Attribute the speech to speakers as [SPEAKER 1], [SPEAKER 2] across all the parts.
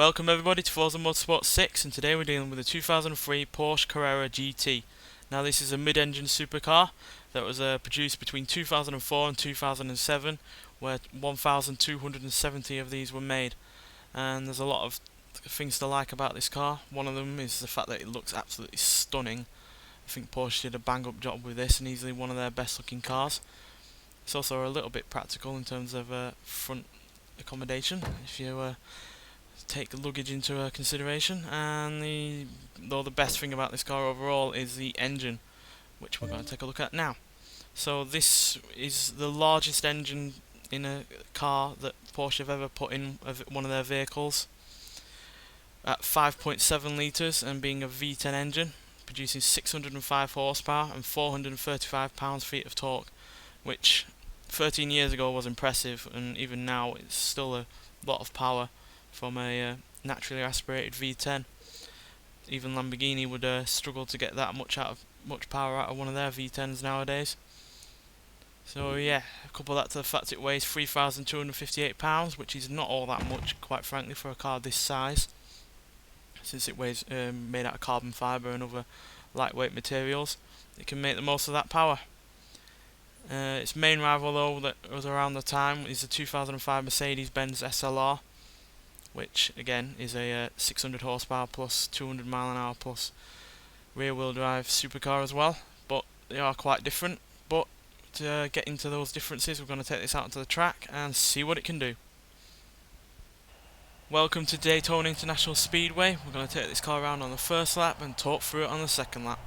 [SPEAKER 1] Welcome everybody to Forza Motorsport 6, and today we're dealing with a 2003 Porsche Carrera GT. Now this is a mid-engine supercar that was produced between 2004 and 2007, where 1,270 of these were made. And there's a lot of things to like about this car. One of them is the fact that it looks absolutely stunning. I think Porsche did a bang-up job with this and easily one of their best looking cars. It's also a little bit practical in terms of front accommodation, if you take luggage into consideration. And the best thing about this car overall is the engine, which we're going to take a look at now. So this is the largest engine in a car that Porsche have ever put in one of their vehicles, at 5.7 litres and being a V10 engine, producing 605 horsepower and 435 pounds-feet of torque, which 13 years ago was impressive, and even now it's still a lot of power from a naturally aspirated V10. Even Lamborghini would struggle to get that much power out of one of their V10s nowadays. So yeah, couple that to the fact it weighs 3,258 pounds, which is not all that much, quite frankly, for a car this size, since it weighs made out of carbon fibre and other lightweight materials. It can make the most of that power. Its main rival, though, that was around the time, is the 2005 Mercedes-Benz SLR, which again is a 600 horsepower plus 200 mile an hour plus rear wheel drive supercar as well, but they are quite different. But to get into those differences, we're going to take this out onto the track and see what it can do. Welcome to Daytona International Speedway. We're going to take this car around on the first lap and talk through it on the second lap.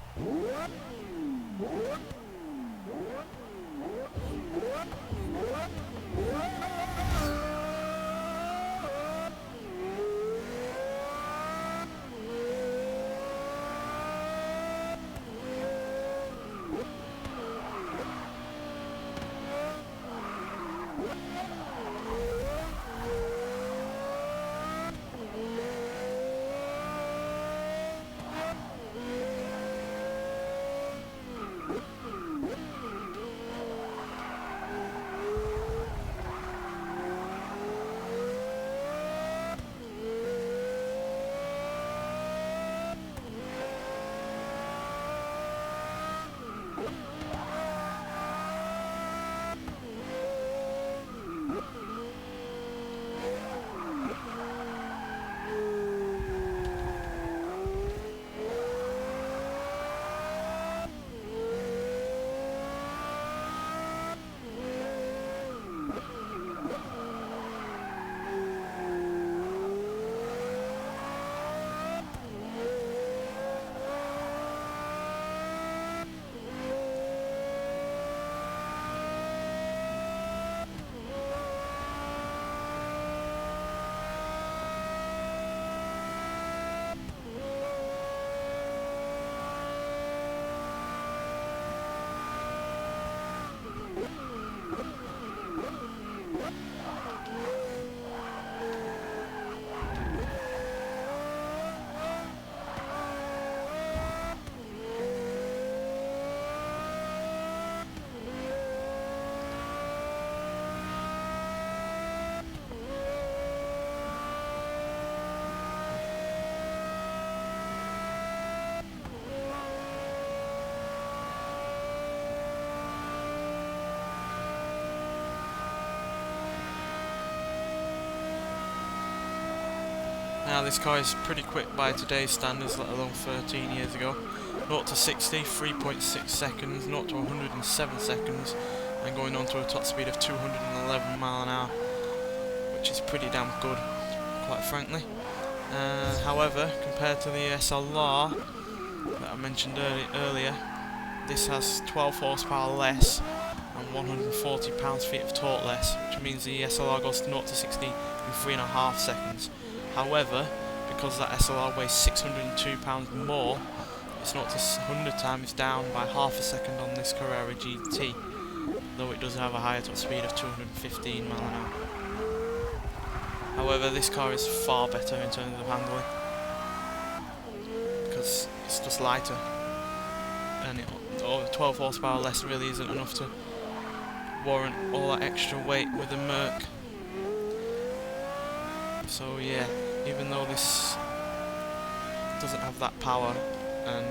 [SPEAKER 1] Now this car is pretty quick by today's standards, let alone 13 years ago. 0 to 60, 3.6 seconds, 0 to 107 seconds, and going on to a top speed of 211 mile an hour, which is pretty damn good, quite frankly. However, compared to the SLR that I mentioned earlier, this has 12 horsepower less and 140 pounds-feet of torque less, which means the SLR goes to 0 to 60 in 3.5 seconds. However, because that SLR weighs 602 pounds more, it's 0 to 100 times down by half a second on this Carrera GT, though it does have a higher top speed of 215 mile an hour. However, this car is far better in terms of handling, because it's just lighter, and 12 horsepower less really isn't enough to warrant all that extra weight with the Merc. So yeah, even though this doesn't have that power and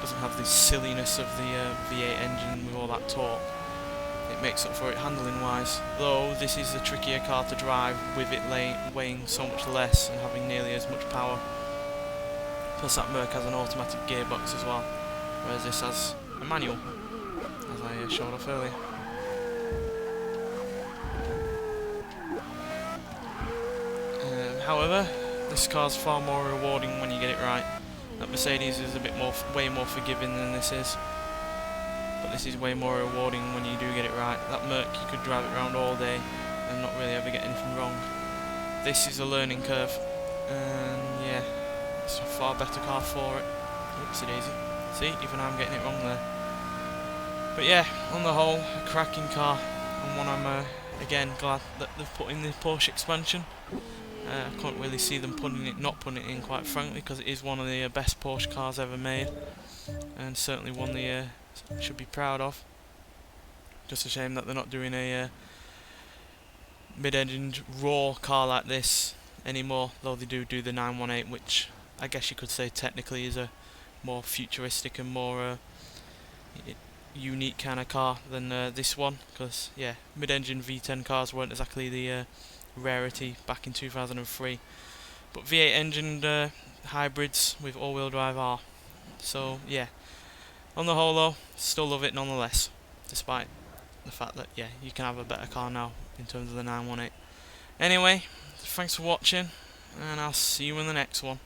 [SPEAKER 1] doesn't have the silliness of the V8 engine with all that torque, it makes up for it handling wise. Though this is a trickier car to drive with it weighing so much less and having nearly as much power. Plus that Merc has an automatic gearbox as well, whereas this has a manual, as I showed off earlier. However, this car's far more rewarding when you get it right. That Mercedes is a bit more, way more forgiving than this is, but this is way more rewarding when you do get it right. That Merc, you could drive it around all day and not really ever get anything wrong. This is a learning curve, and yeah, it's a far better car for it. Oopsie daisy. See, even I'm getting it wrong there. But yeah, on the whole, a cracking car, and one I'm again glad that they've put in the Porsche expansion. I can't really see them not putting it in, quite frankly, because it is one of the best Porsche cars ever made, and certainly one they should be proud of. Just a shame that they're not doing a mid-engined raw car like this anymore, though they do the 918, which I guess you could say technically is a more futuristic and more unique kind of car than this one, because yeah, mid-engine V10 cars weren't exactly the rarity back in 2003, but V8 engined hybrids with all-wheel drive are. So yeah, on the whole though, still love it nonetheless, despite the fact that yeah, you can have a better car now in terms of the 918. Anyway, thanks for watching, and I'll see you in the next one.